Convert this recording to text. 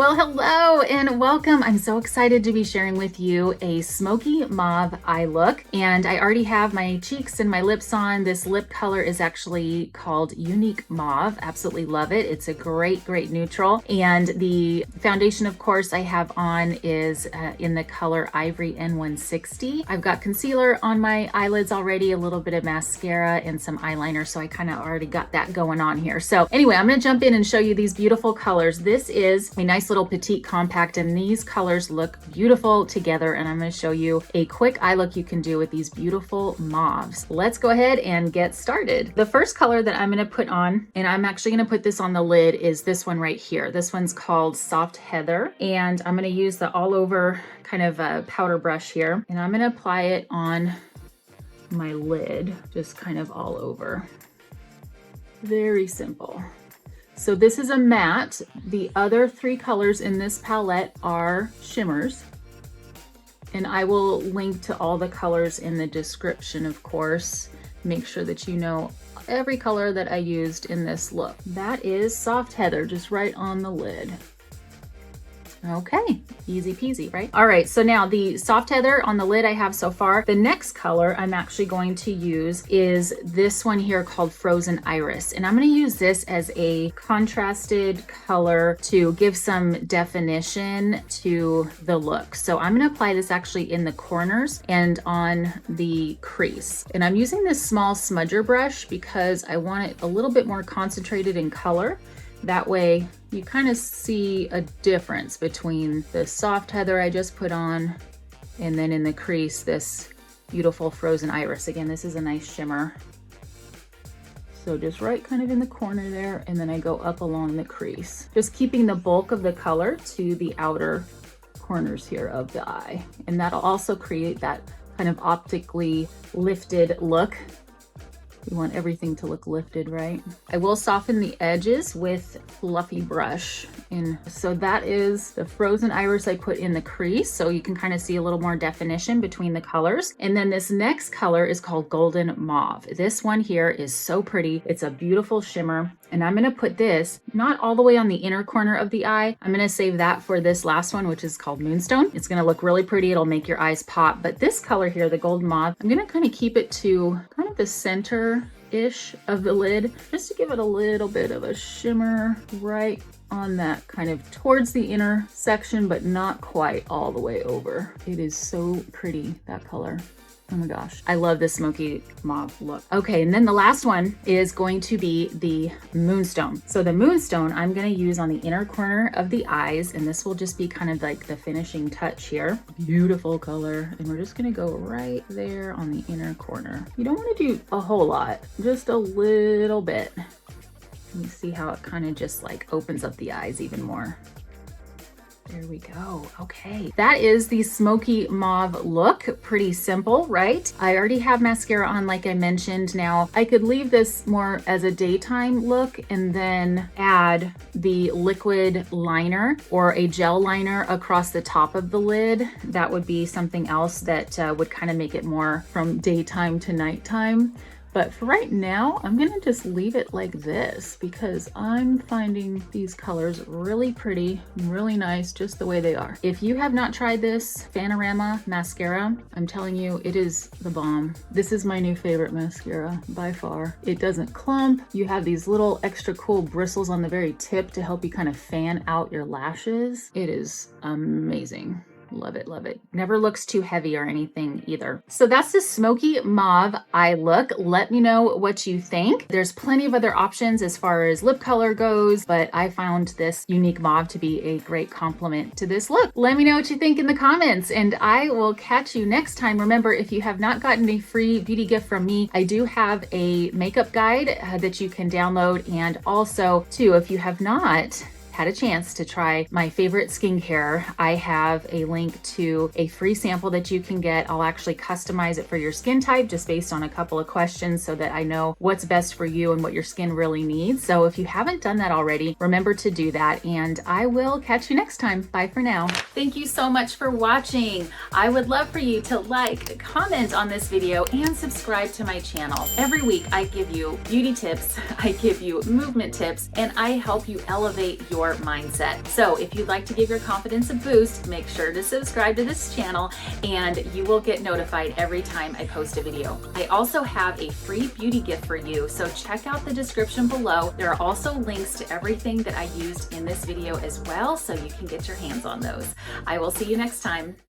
Well, hello and welcome. I'm so excited to be sharing with you a smoky mauve eye look. And I already have my cheeks and my lips on. This lip color is actually called Unique Mauve. Absolutely love it. It's a great neutral. And the foundation, of course, I have on is in the color Ivory N160. I've got concealer on my eyelids already, a little bit of mascara and some eyeliner. So I kind of already got that going on here. So anyway, I'm going to jump in and show you these beautiful colors. This is a nice little petite compact, and these colors look beautiful together. And I'm going to show you a quick eye look you can do with these beautiful mauves. Let's go ahead and get started. The first color that I'm going to put on, and I'm actually going to put this on the lid, is this one right here. This one's called Soft Heather, and I'm going to use the all over kind of a powder brush here, and I'm going to apply it on my lid, just kind of all over. Very simple. So this is a matte. The other three colors in this palette are shimmers. And I will link to all the colors in the description, of course. Make sure that you know every color that I used in this look. That is Soft Heather, just right on the lid. Okay, easy peasy, right? All right, so now the Soft Heather on the lid I have so far. The next color I'm actually going to use is this one here called Frozen Iris. And I'm gonna use this as a contrasted color to give some definition to the look. So I'm gonna apply this actually in the corners and on the crease. And I'm using this small smudger brush because I want it a little bit more concentrated in color. That way you kind of see a difference between the Soft Heather I just put on and then in the crease, this beautiful Frozen Iris. Again, this is a nice shimmer. So just right kind of in the corner there, and then I go up along the crease. Just keeping the bulk of the color to the outer corners here of the eye. And that'll also create that kind of optically lifted look. You want everything to look lifted, right? I will soften the edges with fluffy brush. And so that is the Frozen Iris I put in the crease, so you can kind of see a little more definition between the colors. And then this next color is called Golden Mauve. This one here is so pretty. It's a beautiful shimmer. And I'm gonna put this not all the way on the inner corner of the eye. I'm gonna save that for this last one, which is called Moonstone. It's gonna look really pretty. It'll make your eyes pop. But this color here, the Golden Mauve, I'm gonna kind of keep it to kind of the center-ish of the lid, just to give it a little bit of a shimmer right on that kind of towards the inner section, but not quite all the way over. It is so pretty, that color. Oh my gosh, I love this smoky mauve look. Okay, and then the last one is going to be the Moonstone. So the Moonstone I'm gonna use on the inner corner of the eyes, and this will just be kind of like the finishing touch here. Beautiful color, and we're just gonna go right there on the inner corner. You don't wanna do a whole lot, just a little bit. You see how it kind of just like opens up the eyes even more. There we go. Okay. That is the smoky mauve look. Pretty simple, right? I already have mascara on, like I mentioned. Now I could leave this more as a daytime look and then add the liquid liner or a gel liner across the top of the lid. That would be something else that would kind of make it more from daytime to nighttime. But for right now, I'm gonna just leave it like this because I'm finding these colors really pretty, really nice, just the way they are. If you have not tried this Panorama mascara, I'm telling you, it is the bomb. This is my new favorite mascara by far. It doesn't clump. You have these little extra cool bristles on the very tip to help you kind of fan out your lashes. It is amazing. Love it, love it. Never looks too heavy or anything either. So that's the smoky mauve eye look. Let me know what you think. There's plenty of other options as far as lip color goes, but I found this Unique Mauve to be a great complement to this look. Let me know what you think in the comments, and I will catch you next time. Remember, if you have not gotten a free beauty gift from me, I do have a makeup guide that you can download. And also too, if you have not had a chance to try my favorite skincare, I have a link to a free sample that you can get. I'll actually customize it for your skin type just based on a couple of questions so that I know what's best for you and what your skin really needs. So if you haven't done that already, remember to do that, and I will catch you next time. Bye for now. Thank you so much for watching. I would love for you to like, comment on this video, and subscribe to my channel. Every week I give you beauty tips, I give you movement tips, and I help you elevate your your mindset. So if you'd like to give your confidence a boost, make sure to subscribe to this channel and you will get notified every time I post a video. I also have a free beauty gift for you, so check out the description below. There are also links to everything that I used in this video as well, so you can get your hands on those. I will see you next time.